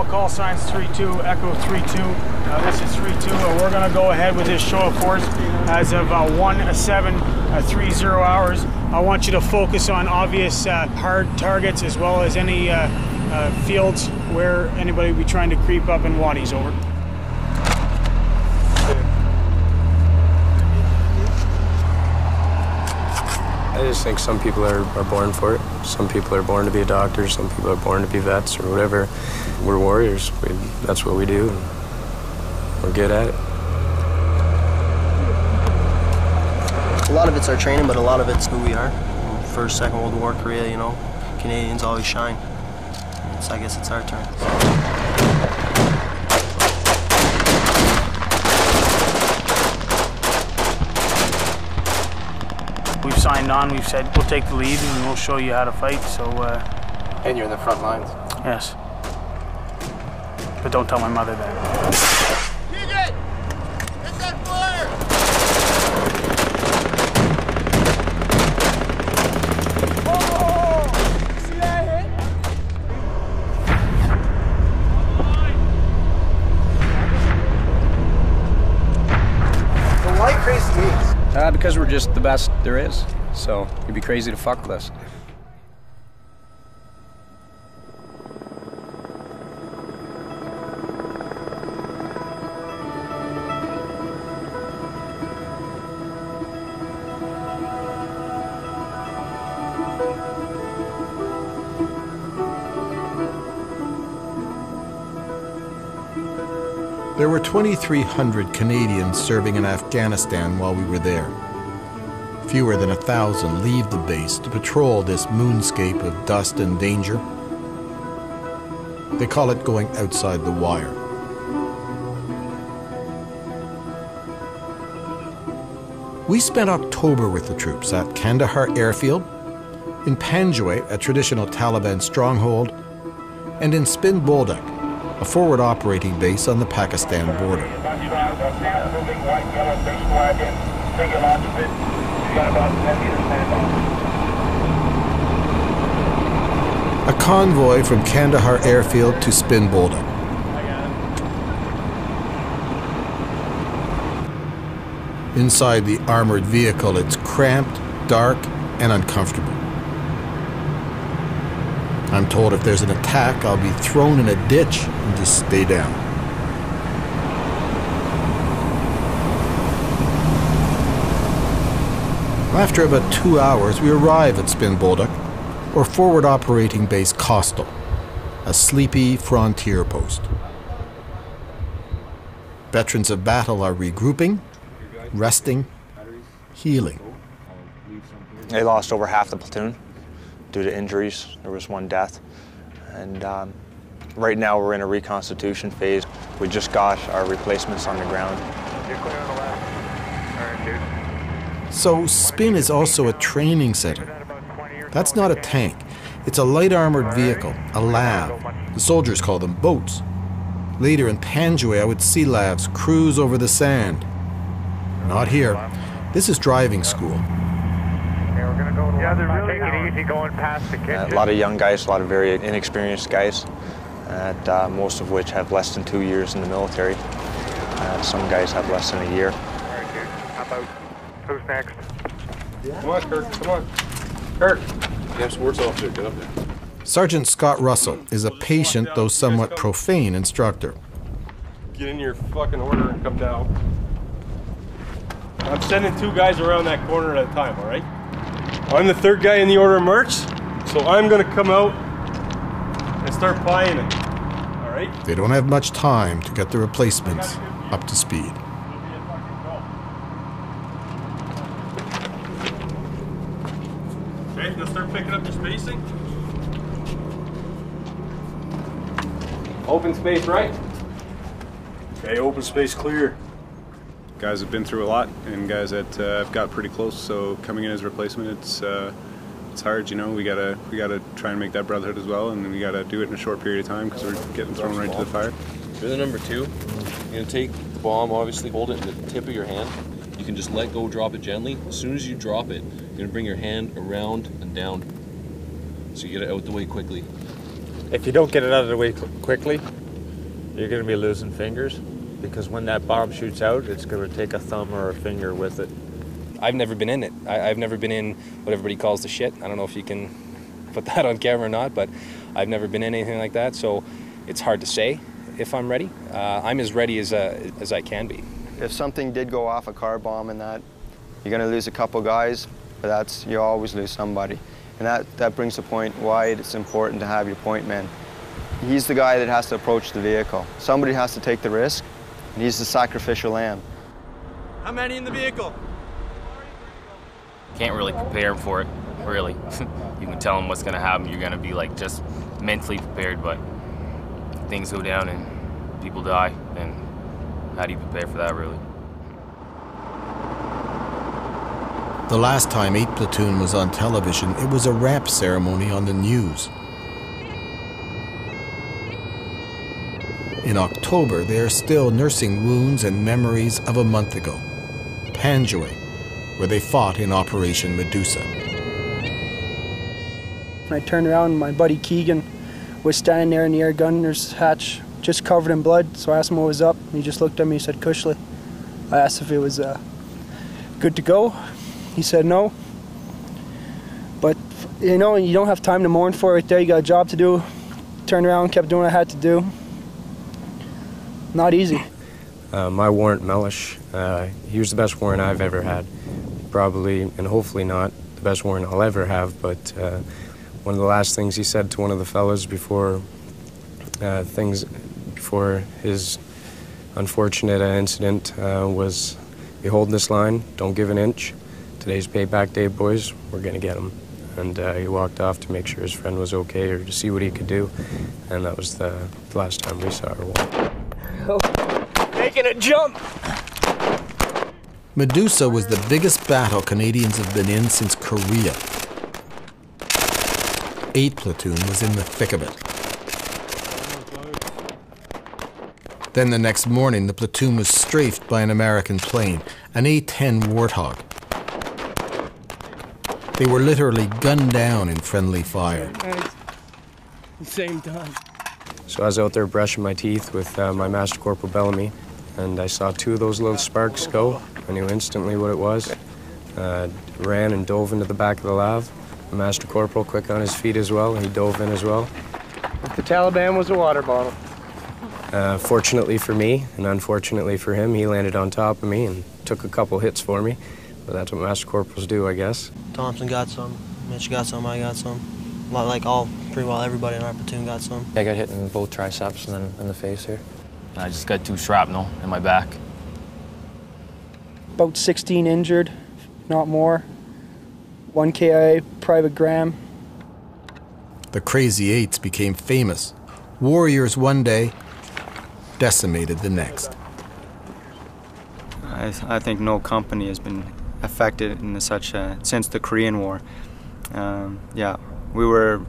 all call signs 3-2, Echo 3-2. This is 3-2. We're going to go ahead with this show of force as of 1-7-30 hours. I want you to focus on obvious hard targets as well as any fields where anybody will be trying to creep up in wadis. Over. I just think some people are born for it. Some people are born to be a doctor, some people are born to be vets or whatever. We're warriors. That's what we do. We're good at it. A lot of it's our training, but a lot of it's who we are. First, Second World War, Korea, you know, Canadians always shine. I guess it's our turn. We've signed on, we've said we'll take the lead and we'll show you how to fight, so... And you're in the front lines? Yes. But don't tell my mother that. Hit that flare! Oh! See that hit? So why Crazy Eights? Because we're just the best there is. So you'd be crazy to fuck with us. There were 2,300 Canadians serving in Afghanistan while we were there. Fewer than 1,000 leave the base to patrol this moonscape of dust and danger. They call it going outside the wire. We spent October with the troops at Kandahar Airfield, in Panjwai, a traditional Taliban stronghold, and in Spin Boldak, a forward operating base on the Pakistan border. A convoy from Kandahar Airfield to Spin Boldak. Inside the armored vehicle, it's cramped, dark, and uncomfortable. I'm told if there's an attack, I'll be thrown in a ditch and just stay down. After about 2 hours, we arrive at Spin Boldak, or Forward Operating Base Coastal, a sleepy frontier post. Veterans of battle are regrouping, resting, healing. They lost over half the platoon due to injuries. There was one death. And right now we're in a reconstitution phase. We just got our replacements on the ground. You're clear on the left. All right, dude. So Spin is also a training center. That's not a tank. It's a light armored vehicle, a LAV. The soldiers call them boats. Later in Panjwai, I would see LAVs cruise over the sand. Not here. This is driving school. Yeah, they're really taking it easy going past the kitchen. A lot of young guys, a lot of very inexperienced guys, most of which have less than 2 years in the military. Some guys have less than a year. All right, dude. How about who's next? Come on, Kirk, come on. Kirk! Yeah, sports officer, get up there. Sergeant Scott Russell is a patient, though somewhat profane, instructor. Get in your fucking order and come down. I'm sending 2 guys around that corner at a time, all right? I'm the 3rd guy in the order of march, so I'm gonna come out and start plying it, all right? They don't have much time to get the replacements up to speed. Okay, let's start picking up your spacing. Open space right. Okay, open space clear. Guys have been through a lot, and guys that have got pretty close. So coming in as a replacement, it's hard. You know, we gotta try and make that brotherhood as well, and we gotta do it in a short period of time because we're getting thrown right to the fire. You're the number 2. You're gonna take the bomb, obviously hold it in the tip of your hand. You can just let go, drop it gently. As soon as you drop it, you're gonna bring your hand around and down, so you get it out the way quickly. If you don't get it out of the way quickly, you're going to be losing fingers, because when that bomb shoots out, it's going to take a thumb or a finger with it. I've never been in it. I've never been in what everybody calls the shit. I don't know if you can put that on camera or not, but I've never been in anything like that, so it's hard to say if I'm ready. I'm as ready as I can be. If something did go off, a car bomb and that, you're going to lose a couple guys, but you always lose somebody. And that brings the point why it's important to have your point man. He's the guy that has to approach the vehicle. Somebody has to take the risk, and he's the sacrificial lamb. How many in the vehicle? Can't really prepare for it, really. You can tell them what's going to happen. You're going to be like just mentally prepared, but things go down and people die, and how do you prepare for that, really? The last time 8 Platoon was on television, it was a wrap ceremony on the news. In October, they are still nursing wounds and memories of a month ago, Panjwai, where they fought in Operation Medusa. I turned around, my buddy Keegan was standing there in the air gunner's hatch, just covered in blood, so I asked him what was up. He just looked at me and said, "Cushly." I asked if it was good to go. He said no. But, you know, you don't have time to mourn for it right there. You got a job to do. Turned around, kept doing what I had to do. Not easy. My warrant, Mellish, he was the best warrant I've ever had. Probably, and hopefully not, the best warrant I'll ever have, but one of the last things he said to one of the fellas before his unfortunate incident was, "You hold this line, don't give an inch. Today's payback day, boys, we're gonna get him." And he walked off to make sure his friend was okay or to see what he could do, and that was the last time we saw our warrant. Making a jump! Medusa was the biggest battle Canadians have been in since Korea. 8 Platoon was in the thick of it. Then the next morning, the platoon was strafed by an American plane, an A-10 Warthog. They were literally gunned down in friendly fire. Same time. So I was out there brushing my teeth with my Master Corporal Bellamy, and I saw 2 of those little sparks go. I knew instantly what it was. Ran and dove into the back of the lav. The Master Corporal, quick on his feet as well, and he dove in as well. The Taliban was a water bottle. Fortunately for me, and unfortunately for him, he landed on top of me and took a couple hits for me. But that's what Master Corporals do, I guess. Thompson got some, Mitch got some, I got some. Like pretty well everybody in our platoon got some. I got hit in both triceps and then in the face here. I just got 2 shrapnel in my back. About 16 injured, not more. 1 KIA, Private Graham. The Crazy Eights became famous. Warriors one day, decimated the next. I think no company has been affected in such since the Korean War. Yeah, we were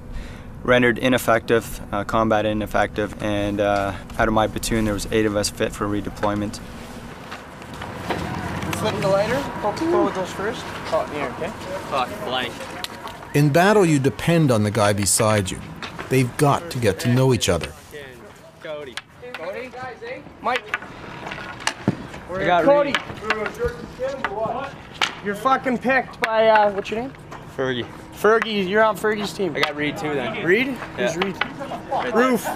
rendered ineffective, combat ineffective, and out of my platoon there was 8 of us fit for redeployment. Flip the lighter, poke with those first. Oh, here, okay? Fuck, blank. In battle, you depend on the guy beside you. They've got to get to know each other. Cody. Cody? Mike. I got Cody. You're fucking picked by, what's your name? Fergie. Fergie, you're on Fergie's team. I got Reed too then. Reed? Yeah. Who's Reed? Roof.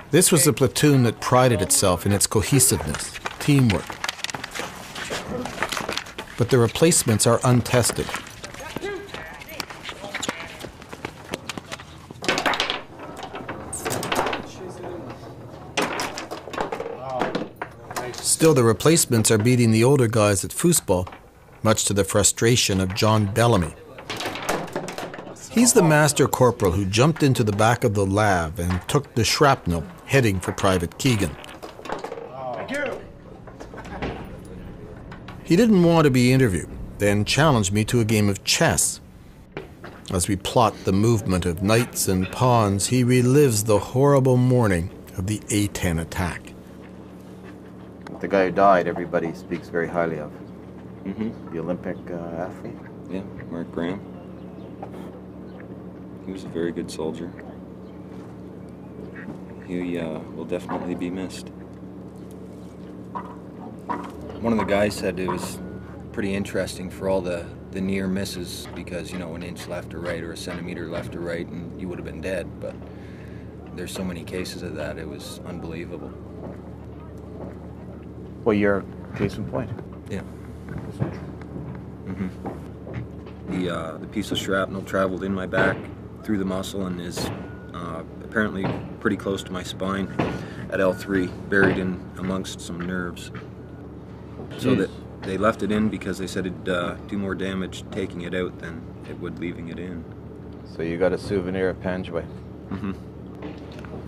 This was a platoon that prided itself in its cohesiveness, teamwork. But the replacements are untested. Still, the replacements are beating the older guys at foosball, much to the frustration of John Bellamy. He's the Master Corporal who jumped into the back of the lav and took the shrapnel, heading for Private Keegan. He didn't want to be interviewed, then challenged me to a game of chess. As we plot the movement of knights and pawns, he relives the horrible morning of the A-10 attack. The guy who died, everybody speaks very highly of. Mm-hmm. The Olympic athlete. Yeah, Mark Graham. He was a very good soldier. He He will definitely be missed. One of the guys said it was pretty interesting for all the near misses because, you know, an inch left or right or a centimeter left or right and you would have been dead, but there's so many cases of that, it was unbelievable. Well, you're a case in point. Yeah. The piece of shrapnel traveled in my back through the muscle and is apparently pretty close to my spine at L3, buried in amongst some nerves. So that they left it in because they said it'd do more damage taking it out than it would leaving it in. So you got a souvenir at Panjway.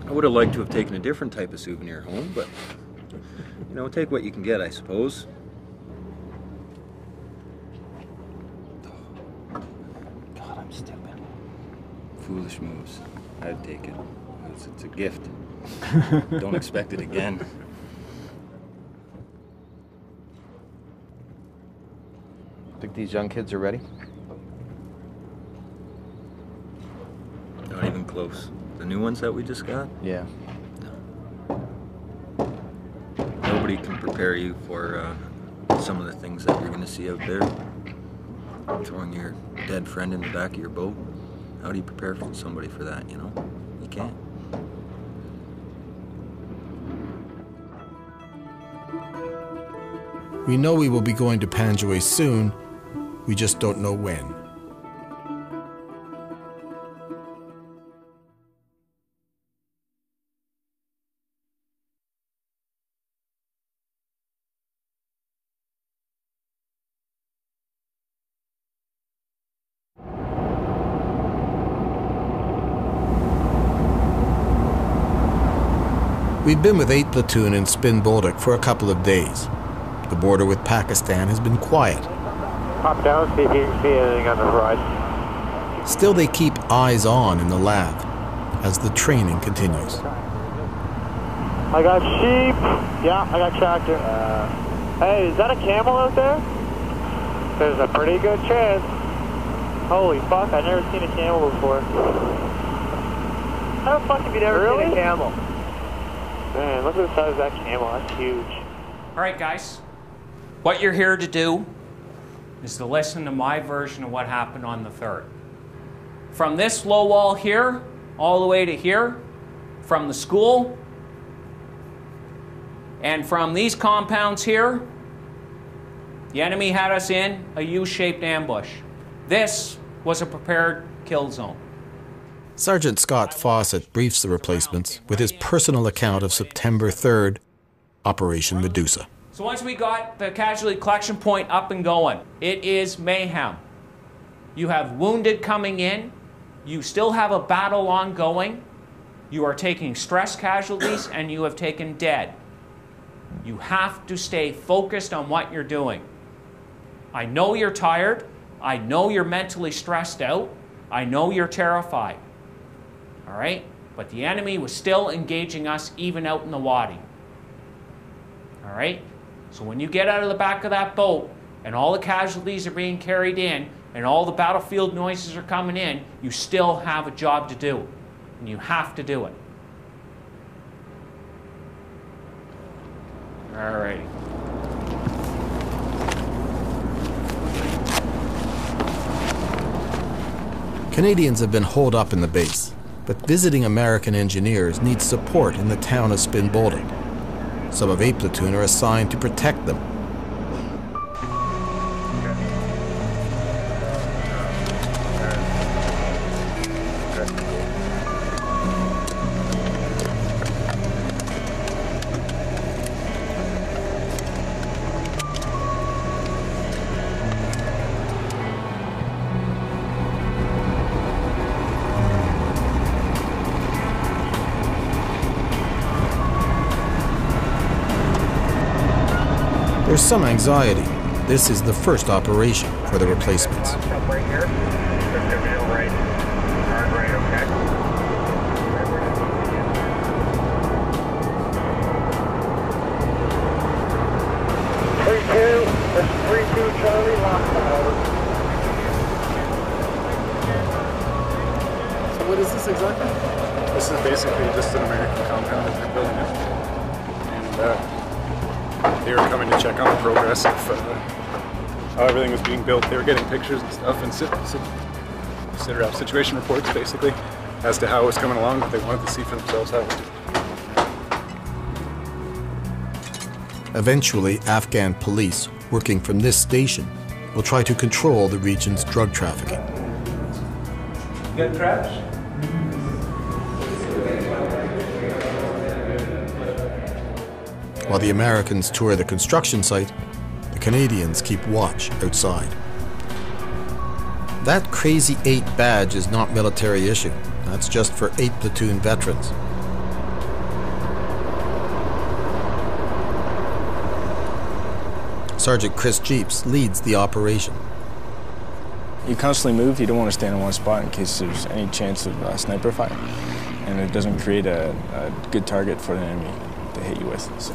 I would have liked to have taken a different type of souvenir home, but, you know, take what you can get, I suppose. God, I'm stupid. Foolish moves. I'd take it. It's a gift. Don't expect it again. Think these young kids are ready? Not even close. The new ones that we just got? Yeah. Nobody can prepare you for some of the things that you're going to see out there. Throwing your dead friend in the back of your boat. How do you prepare for somebody for that, you know? You can't. We know we will be going to Panjway soon, we just don't know when. We've been with 8th Platoon in Spin Bolduc for a couple of days. The border with Pakistan has been quiet. Pop down, see if you can see anything on the horizon. Still, they keep eyes on in the lab as the training continues. I got sheep. Yeah, I got tractor. Hey, is that a camel out there? There's a pretty good chance. Holy fuck, I've never seen a camel before. How the fuck have you never seen a camel? Man, look at the size of that camel. That's huge. All right, guys. What you're here to do is to listen to my version of what happened on the 3rd. From this low wall here, all the way to here, from the school, and from these compounds here, the enemy had us in a U-shaped ambush. This was a prepared kill zone. Sergeant Scott Fawcett briefs the replacements with his personal account of September 3rd, Operation Medusa. So once we got the casualty collection point up and going, it is mayhem. You have wounded coming in. You still have a battle ongoing. You are taking stress casualties and you have taken dead. You have to stay focused on what you're doing. I know you're tired. I know you're mentally stressed out. I know you're terrified. All right? But the enemy was still engaging us even out in the wadi. All right? So when you get out of the back of that boat and all the casualties are being carried in and all the battlefield noises are coming in, you still have a job to do. And you have to do it. All right. Canadians have been holed up in the base, but visiting American engineers need support in the town of Spin Bolduc. Some of 8th Platoon are assigned to protect them. There's some anxiety. This is the first operation for the replacements. Right here. Right. Hard right, okay. 3-2, that's 3-2 Charlie, lockdown, over. So what is this exactly? This is basically just an American compound that they're building it. And they were coming to check on the progress of how everything was being built. They were getting pictures and stuff and situation reports basically as to how it was coming along, but they wanted to see for themselves how it was. Eventually, Afghan police working from this station will try to control the region's drug trafficking. You got traps? While the Americans tour the construction site, the Canadians keep watch outside. That Crazy 8 badge is not military issue. That's just for 8 platoon veterans. Sergeant Chris Jeeps leads the operation. You constantly move, you don't want to stand in one spot in case there's any chance of sniper fire. And it doesn't create a good target for the enemy to hit you with. So.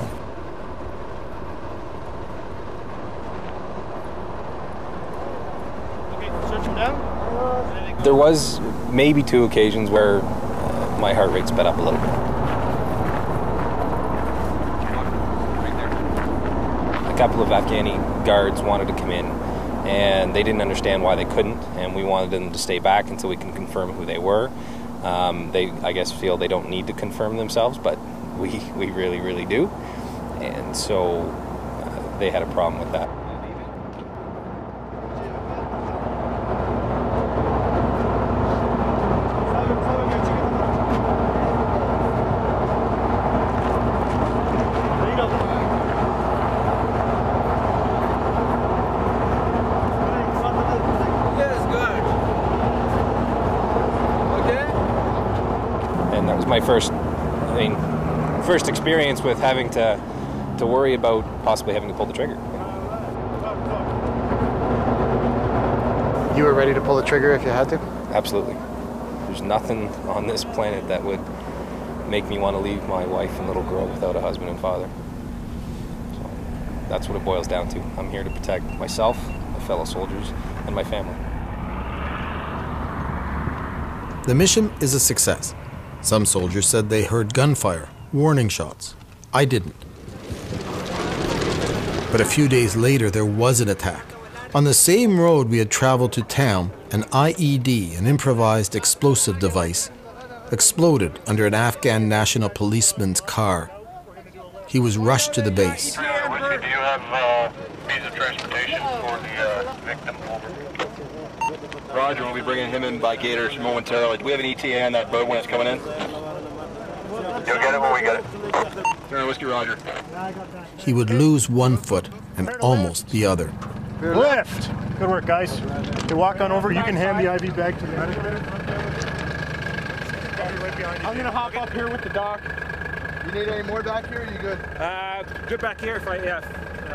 There was maybe 2 occasions where my heart rate sped up a little bit. A couple of Afghani guards wanted to come in, and they didn't understand why they couldn't, and we wanted them to stay back until we can confirm who they were. They, I guess, feel they don't need to confirm themselves, but we really, really do. And so they had a problem with that. My first experience with having to worry about possibly having to pull the trigger. You were ready to pull the trigger if you had to? Absolutely. There's nothing on this planet that would make me want to leave my wife and little girl without a husband and father. So that's what it boils down to. I'm here to protect myself, my fellow soldiers, and my family. The mission is a success. Some soldiers said they heard gunfire, warning shots. I didn't. But a few days later, there was an attack. On the same road we had traveled to town, an IED, an improvised explosive device, exploded under an Afghan national policeman's car. He was rushed to the base. Do you have means of transportation for the victim? Roger, we'll be bringing him in by Gators momentarily. Do we have an ETA on that boat when it's coming in? You'll get it when we get it. Turner Whiskey, Roger. He would lose one foot and almost the other. Lift! Good work, guys. You walk on over. You can hand the IV bag to the medic. I'm going to hop up here with the doc. You need any more back here, or are you good? Good back here if I,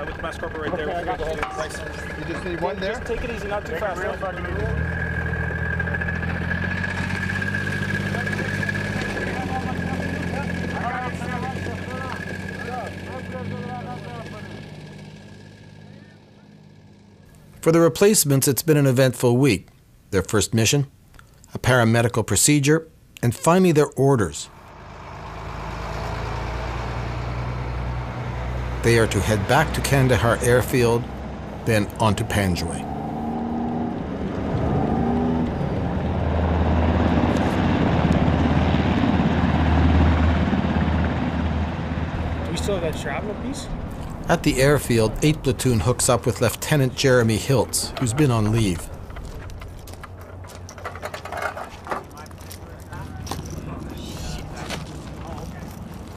with the mass corporal right there. I got you. Thanks. You just need one there? Just take it easy, not too fast. For the replacements, it's been an eventful week. Their first mission, a paramedical procedure, and finally their orders. They are to head back to Kandahar airfield, then on to Panjwai. Do we still have that shrapnel piece? At the airfield, 8 Platoon hooks up with Lieutenant Jeremy Hiltz, who's been on leave.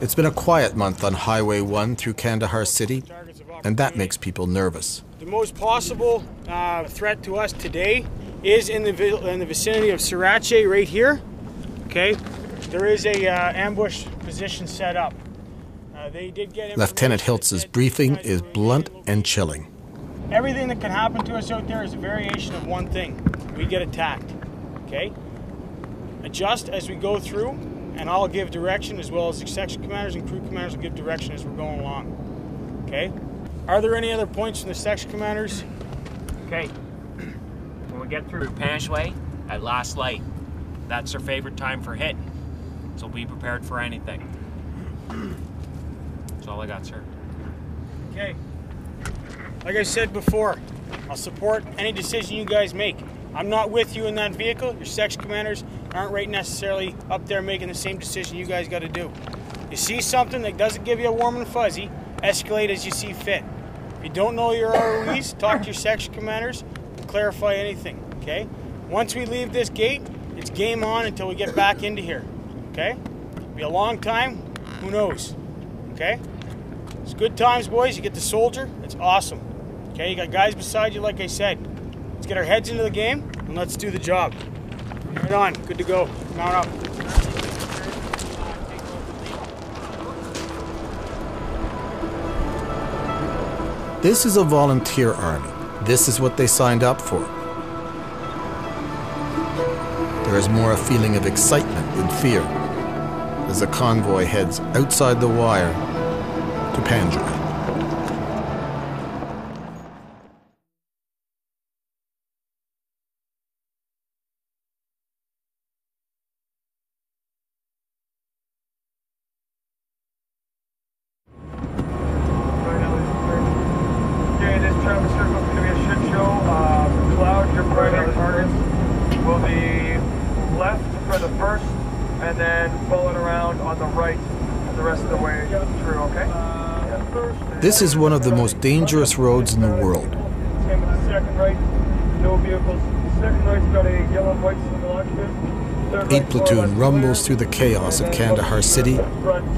It's been a quiet month on Highway 1 through Kandahar City, and that makes people nervous. The most possible threat to us today is in the vicinity of Sriracha right here. Okay, there is a ambush position set up. They did get Lieutenant Hiltz's briefing is blunt and chilling. Everything that can happen to us out there is a variation of one thing. We get attacked. Okay, adjust as we go through, and I'll give direction, as well as the section commanders and crew commanders will give direction as we're going along. Okay? Are there any other points from the section commanders? Okay. When we get through Panjwai at last light, that's their favorite time for hitting. So be prepared for anything. That's all I got, sir. Okay. Like I said before, I'll support any decision you guys make. I'm not with you in that vehicle. Your section commanders aren't right necessarily up there making the same decision you guys got to do. You see something that doesn't give you a warm and fuzzy, escalate as you see fit. If you don't know your ROEs, talk to your section commanders and clarify anything, okay? Once we leave this gate, it's game on until we get back into here, okay? It'll be a long time, who knows, okay? It's good times, boys. You get the soldier, it's awesome. Okay, you got guys beside you, like I said. Let's get our heads into the game and let's do the job. Right on, good to go. Mount up. This is a volunteer army. This is what they signed up for. There is more a feeling of excitement than fear as the convoy heads outside the wire to Panjwai. This is one of the most dangerous roads in the world. Second right, no vehicles. Second right's got a yellow and white single occupancy. 8 Platoon rumbles through the chaos of Kandahar City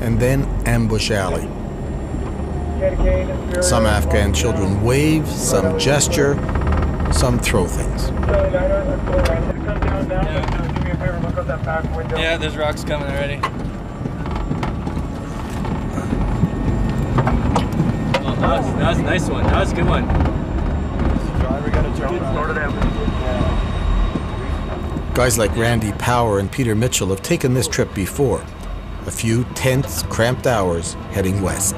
and then Ambush Alley. Some Afghan children wave, some gesture, some throw things. Yeah, there's rocks coming already. That was a nice one. That was a good one. Guys like Randy Power and Peter Mitchell have taken this trip before. A few tense, cramped hours heading west.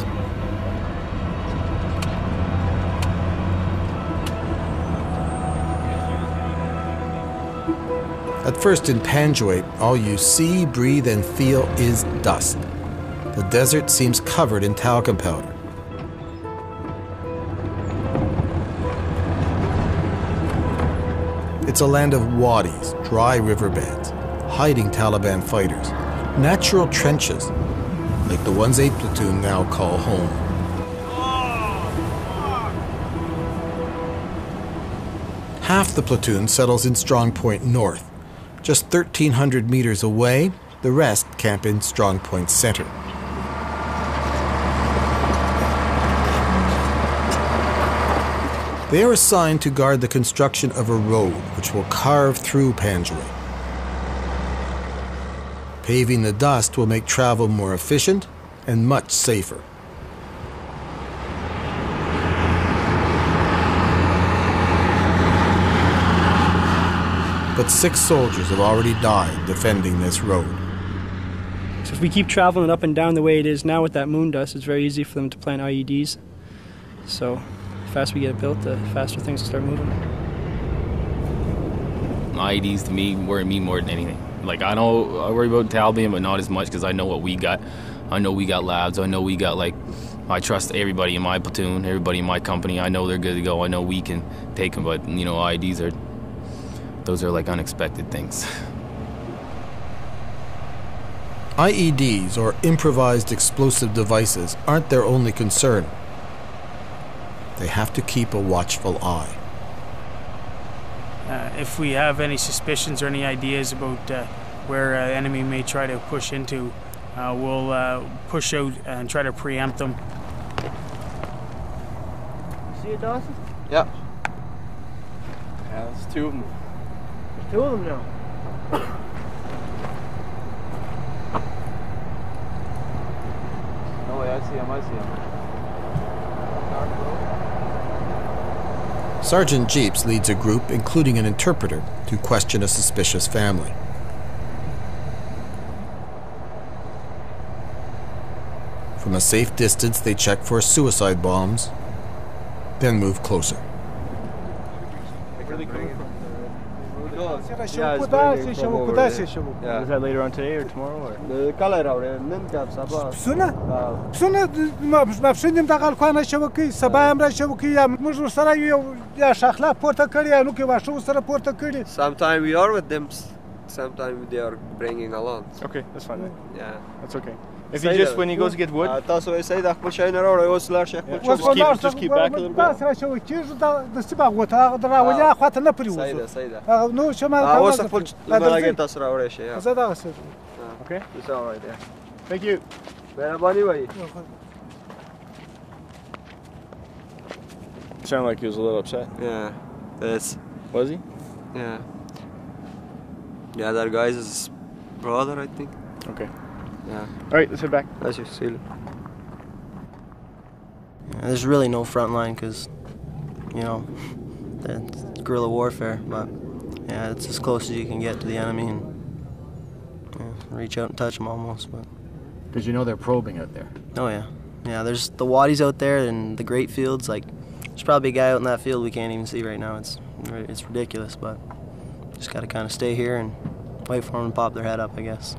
At first in Panjwai, all you see, breathe, and feel is dust. The desert seems covered in talcum powder. It's a land of wadis, dry riverbeds, hiding Taliban fighters, natural trenches, like the ones 8 Platoon now call home. Half the platoon settles in Strong Point North. Just 1,300 meters away, the rest camp in Strong Point Center. They are assigned to guard the construction of a road which will carve through Panjwai. Paving the dust will make travel more efficient and much safer. But 6 soldiers have already died defending this road. So if we keep traveling up and down the way it is now with that moon dust, it's very easy for them to plant IEDs. So the faster we get it built, the faster things will start moving. IEDs to me worry me more than anything. Like I worry about Taliban, but not as much because I know what we got. I know we got labs. I know we got I trust everybody in my platoon, everybody in my company. I know they're good to go. I know we can take them, but you know IEDs those are like unexpected things. IEDs, or improvised explosive devices, aren't their only concern. They have to keep a watchful eye. If we have any suspicions or any ideas about where an enemy may try to push into, we'll push out and try to preempt them. See it, Dawson? Yeah. Yeah, there's 2 of them. 2 of them now. No way, I see him. Sergeant Jeeps leads a group, including an interpreter, to question a suspicious family. From a safe distance, they check for suicide bombs, then move closer. Yeah, it's waiting from over there. Yeah. Is that later on today or tomorrow? Or? ما پښینم دغه خوانه شوکې سبا هم را شوکې یا موږ سره یا شخلا پورته کړی یا نو کې واښو سره پورته کړی. Sometimes we are with them, sometimes they are bringing along. Okay, that's fine then. Yeah. That's okay. If he just, when he goes to get wood... تاسو یې صحیح د خپل شیونه راوړئ اوس لاړ شئ خپل just keep back a little bit. دا سره شوی کېږو د سیبا غوته د راولیا خواته نه پرېوځو. صحیح ده صحیح ده. نو شما اوس خپل لمرګې تاسو راوړئ شئ. زه دغه څه. Okay. It's all right, yeah. Thank you. مهرباني وایي. Sounded like he was a little upset. Yeah. This. Was he? Yeah. Yeah, that guy's his brother, I think. Okay. Yeah. All right, let's head back. Let's just see. There's really no front line because, you know, it's guerrilla warfare, but yeah, it's as close as you can get to the enemy and reach out and touch them almost. But because you know they're probing out there. Oh yeah, yeah. There's the wadis out there and the great fields. Like, there's probably a guy out in that field we can't even see right now. It's ridiculous, but just got to kind of stay here and wait for them to pop their head up, I guess.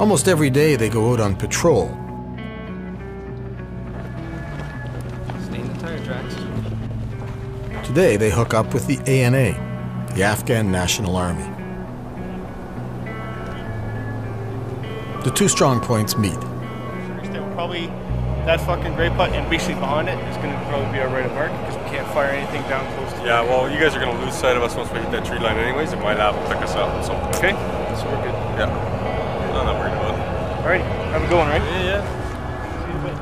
Almost every day they go out on patrol. Stay in the tire tracks. Today they hook up with the ANA, the Afghan National Army. The two strong points meet. Probably that fucking gray putt and basically behind it is going to probably be our right of mark because we can't fire anything down close to it. Yeah, well, you guys are going to lose sight of us once we hit that tree line anyways. It might have to pick us up. So. Okay, so we're good. Yeah. I'm not worried about it. Alright, have a good one, right? Yeah, yeah. See you in a bit.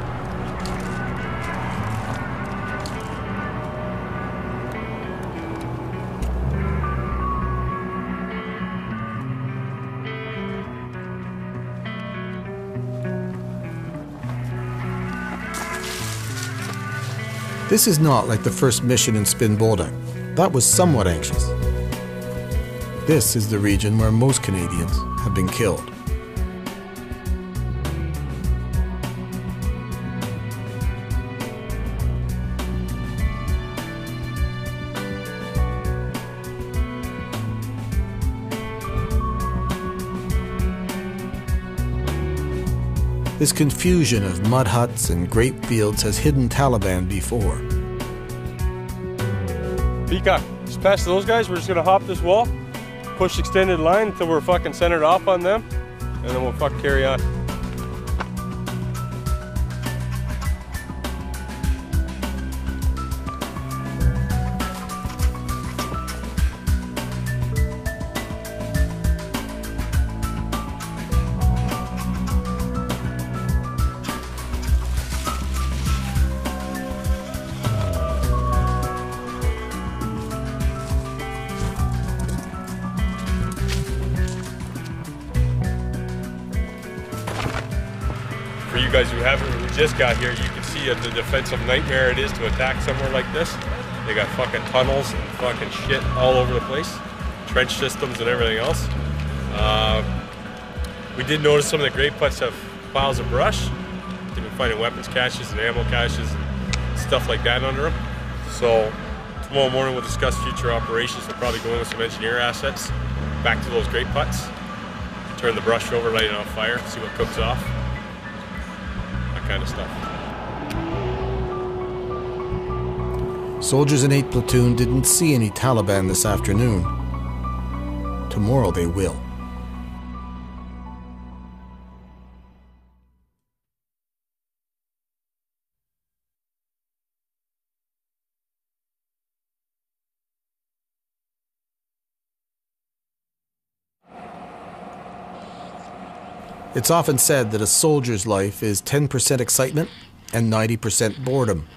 This is not like the first mission in Spin Boldak. That was somewhat anxious. This is the region where most Canadians have been killed. This confusion of mud huts and grape fields has hidden Taliban before. Peacock, just past those guys, we're just gonna hop this wall, push extended line until we're fucking centered off on them, and then we'll fucking carry on. For you guys who haven't, who just got here, you can see the defensive nightmare it is to attack somewhere like this. They got fucking tunnels and fucking shit all over the place, trench systems and everything else. We did notice some of the grape putts have piles of brush. They've been finding weapons caches and ammo caches and stuff like that under them. So tomorrow morning we'll discuss future operations. We'll probably go in with some engineer assets back to those grape putts, turn the brush over, light it on fire, see what cooks off. Kind of stuff. Soldiers in 8th Platoon didn't see any Taliban this afternoon. Tomorrow they will. It's often said that a soldier's life is 10% excitement and 90% boredom.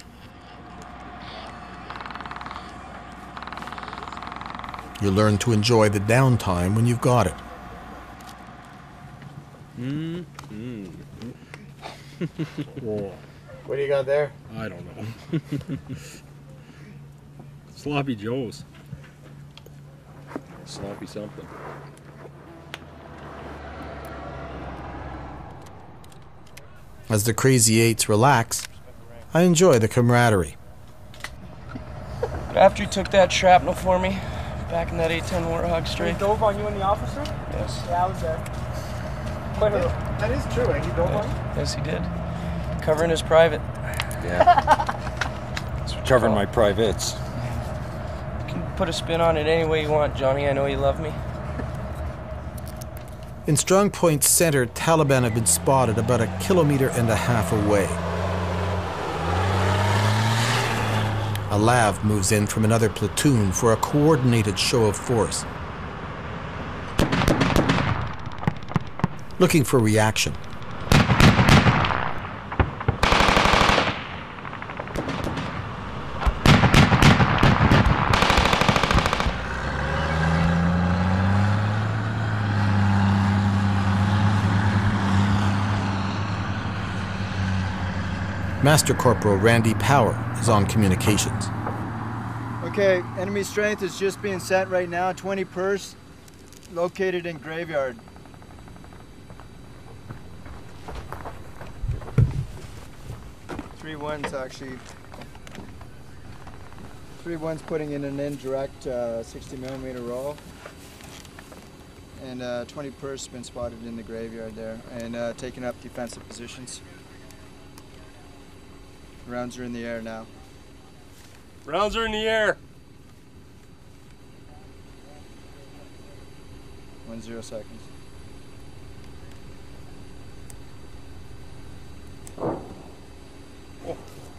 You learn to enjoy the downtime when you've got it. Whoa. What do you got there? I don't know. Sloppy Joes. Sloppy something. As the Crazy Eights relax, I enjoy the camaraderie. After you took that shrapnel for me, back in that 810 Warhawk straight. He dove on you and the officer? Yes. Yeah, I was there. That is true, eh? He dove on you? Yes, he did. Covering his private. Yeah. It's covering my privates. You can put a spin on it any way you want, Johnny. I know you love me. In Strong Point Center, Taliban have been spotted about 1.5 kilometers away. A LAV moves in from another platoon for a coordinated show of force, looking for reaction. Master Corporal Randy Power is on communications. Okay, enemy strength is just being sent right now, 20 pers, located in graveyard. Three ones actually. 3 ones putting in an indirect 60mm roll. And 20 pers been spotted in the graveyard there and taking up defensive positions. Rounds are in the air now. Rounds are in the air. 10 seconds. Oh,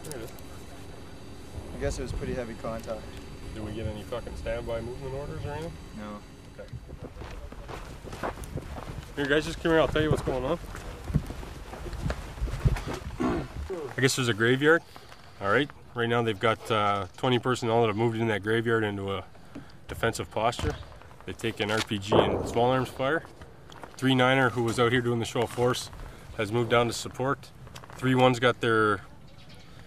there it is. I guess it was pretty heavy contact. Did we get any fucking standby movement orders or anything? No. Okay. Here, guys, just come here. I'll tell you what's going on. I guess there's a graveyard. All right. Right now they've got 20 personnel that have moved in that graveyard into a defensive posture. They've taken RPG and small arms fire. 3-9er, who was out here doing the show of force, has moved down to support. 3-1's got their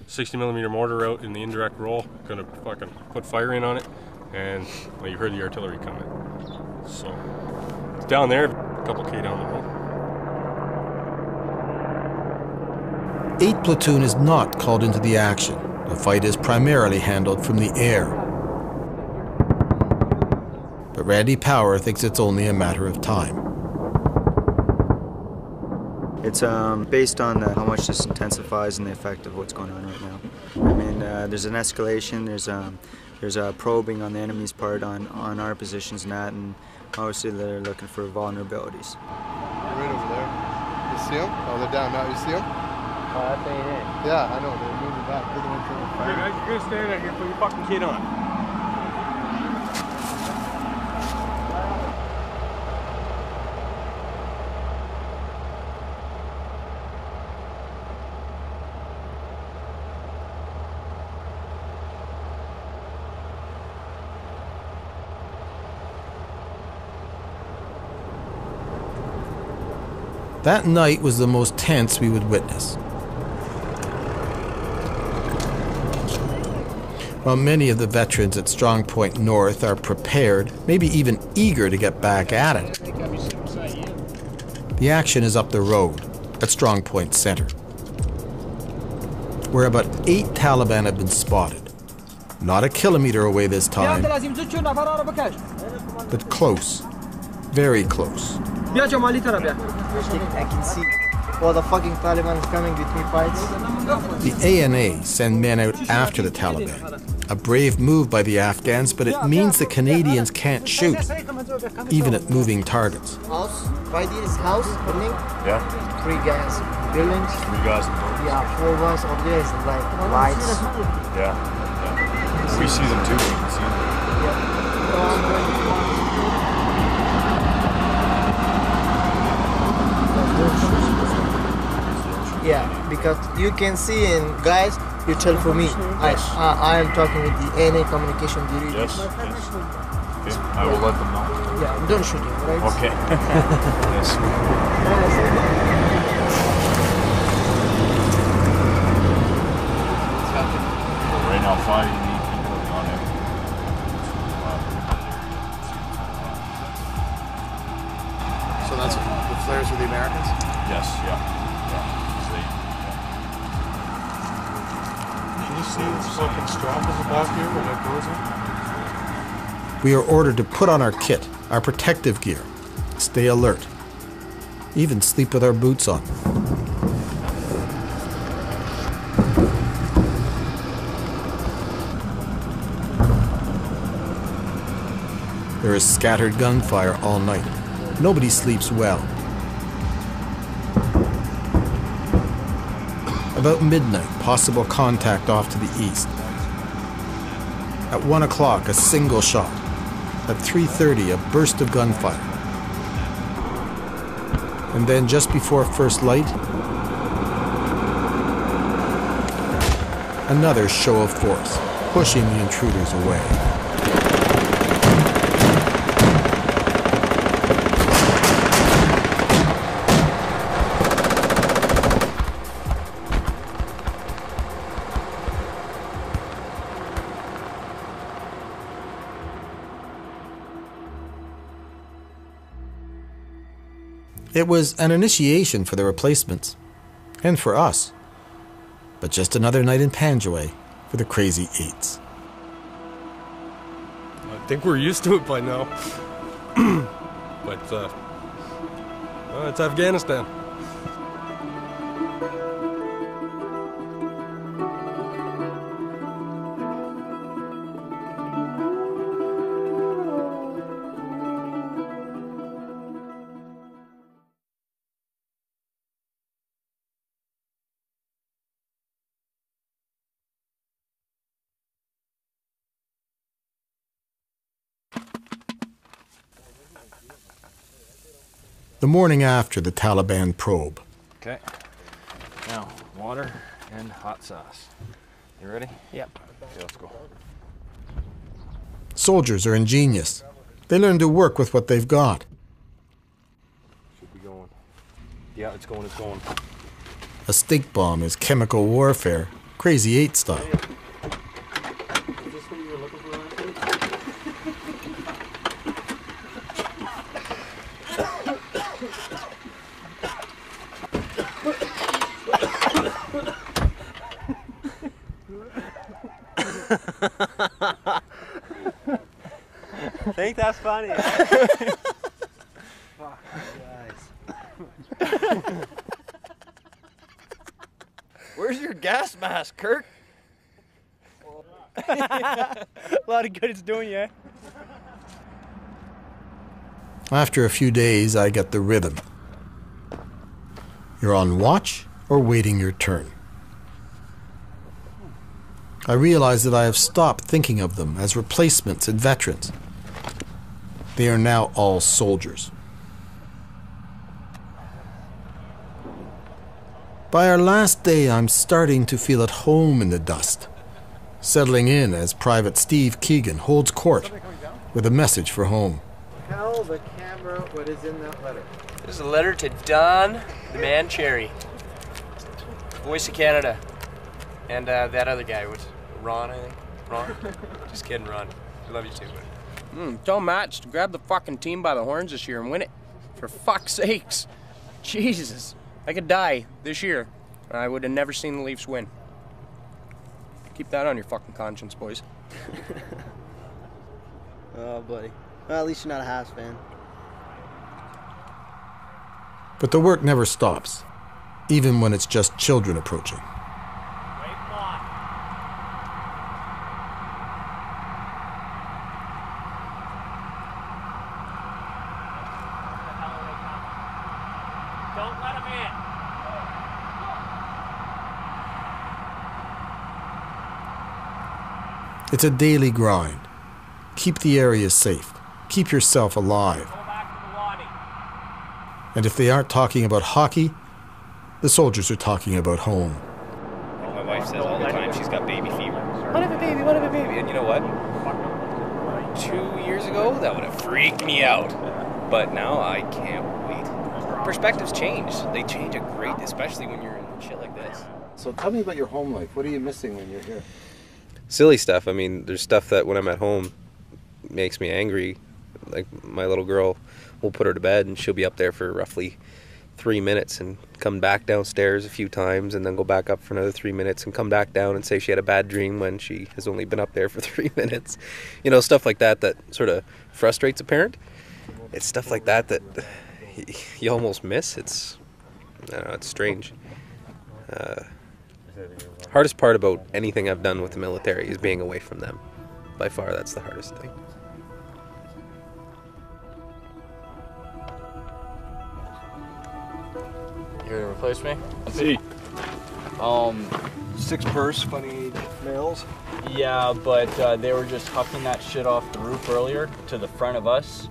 60mm mortar out in the indirect roll, gonna fucking put fire in on it. And well, you heard the artillery coming. So it's down there, a couple K down the road. 8 Platoon is not called into the action. The fight is primarily handled from the air. But Randy Power thinks it's only a matter of time. It's based on how much this intensifies and the effect of what's going on right now. I mean, there's an escalation, there's a probing on the enemy's part on our positions and that, and obviously they're looking for vulnerabilities. Right over there. You see them? Oh, they're down now. You see them? Oh, that thing ain't. Yeah, I know. They're moving back. They're going for the fire. Hey guys, you're gonna stand out here, put your fucking kid on. That night was the most tense we would witness. While many of the veterans at Strong Point North are prepared, maybe even eager to get back at it, the action is up the road at Strong Point Center, where about 8 Taliban have been spotted. Not 1 kilometer away this time, but close, very close. I can see all the fucking Taliban is coming between fights. The ANA send men out after the Taliban. A brave move by the Afghans, but it means the Canadians can't shoot, even at moving targets. House, right here is house, building. Yeah. 3 guys, buildings. 3 guys. Yeah, 4 ones up there is like lights. Yeah. We see them too. We can see them. Yeah, because you can see, and guys, you tell for me. I am talking with the ANA communication bureau. Yes. Okay. I will let them know. Yeah, don't shoot him, right? Okay. Yes. Right now, 5 unique people on it. So that's the flares for the Americans? Yes. Yeah. see this fucking strap in the back here when it goes in? We are ordered to put on our kit, our protective gear, stay alert, even sleep with our boots on. There is scattered gunfire all night. Nobody sleeps well. About midnight, possible contact off to the east. At 1 o'clock, a single shot. At 3:30, a burst of gunfire. And then just before first light, another show of force, pushing the intruders away. It was an initiation for the replacements, and for us, but just another night in Panjwai for the Crazy Eights. I think we're used to it by now. But, it's Afghanistan. The morning after the Taliban probe. Okay. Now, water and hot sauce. You ready? Yep. Okay, let's go. Soldiers are ingenious. They learn to work with what they've got. Should be going. Yeah, it's going, it's going. A stink bomb is chemical warfare, Crazy Eight style. Is this what you were looking for last week? Think that's funny. Fuck, guys. Where's your gas mask, Kirk? A lot of good it's doing you. After a few days, I get the rhythm. You're on watch or waiting your turn. I realize that I have stopped thinking of them as replacements and veterans. They are now all soldiers. By our last day, I'm starting to feel at home in the dust, settling in as Private Steve Keegan holds court with a message for home. Tell the camera what is in that letter. This is a letter to Don the Man Cherry, Voice of Canada, and that other guy was Ron, I think. Ron? Just kidding, Ron. I love you too, buddy. Tell Matt to grab the fucking team by the horns this year and win it. For fuck's sakes. Jesus. I could die this year. I would have never seen the Leafs win. Keep that on your fucking conscience, boys. Oh, buddy. Well, at least you're not a Habs fan. But the work never stops, even when it's just children approaching. Don't let him in. It's a daily grind. Keep the area safe. Keep yourself alive. And if they aren't talking about hockey, the soldiers are talking about home. Like my wife says all the time, she's got baby fever. What if a baby, what if a baby? And you know what? 2 years ago, that would have freaked me out. But now I can't wait. Perspectives change. They change a great, especially when you're in shit like this. So tell me about your home life. What are you missing when you're here? Silly stuff. I mean, there's stuff that when I'm at home makes me angry. Like my little girl, we'll put her to bed and she'll be up there for roughly 3 minutes and come back downstairs a few times and then go back up for another 3 minutes and come back down and say she had a bad dream when she has only been up there for 3 minutes. You know, stuff like that sort of frustrates a parent. It's stuff like that you almost miss. It's, I don't know, it's strange. Hardest part about anything I've done with the military is being away from them. By far, that's the hardest thing. You here to replace me? See. 6 purse, funny males. Yeah, but they were just hucking that shit off the roof earlier to the front of us.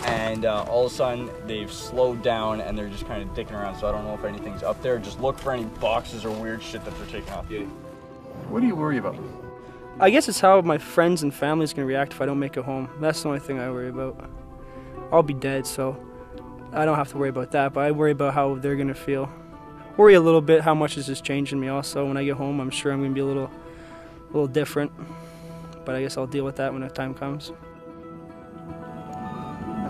And all of a sudden, they've slowed down and they're just kind of dicking around, so I don't know if anything's up there. Just look for any boxes or weird shit that they're taking off. What do you worry about? I guess it's how my friends and family's gonna react if I don't make it home. That's the only thing I worry about. I'll be dead, so I don't have to worry about that, but I worry about how they're gonna feel. Worry a little bit how much this is changing me also. When I get home, I'm sure I'm gonna be a little different, but I guess I'll deal with that when the time comes.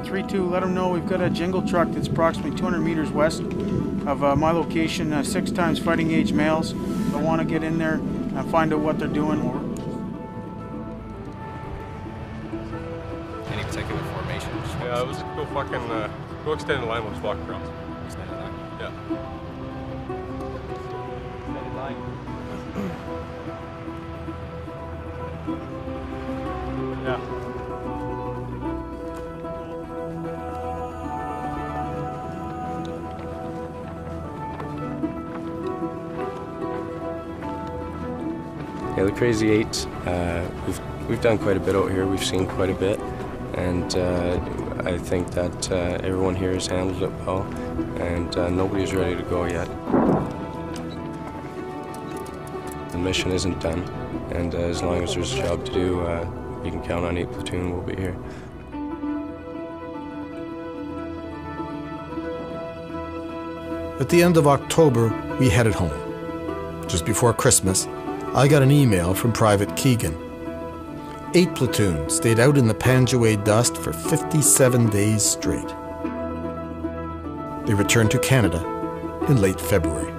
3-2, let them know we've got a jingle truck that's approximately 200 meters west of my location, 6 times fighting age males. I want to get in there and find out what they're doing. Any particular formation? Yeah, let's go fucking, go extend the line, we'll just walk across. Extend the line? Yeah. Extended line. Yeah. Yeah, the Crazy Eights, we've done quite a bit out here. We've seen quite a bit, and I think that everyone here has handled it well, and nobody's ready to go yet. The mission isn't done, and as long as there's a job to do, you can count on 8 Platoon. We'll be here. At the end of October, we headed home. Just before Christmas, I got an email from Private Keegan. 8 Platoon stayed out in the Panjwai dust for 57 days straight. They returned to Canada in late February.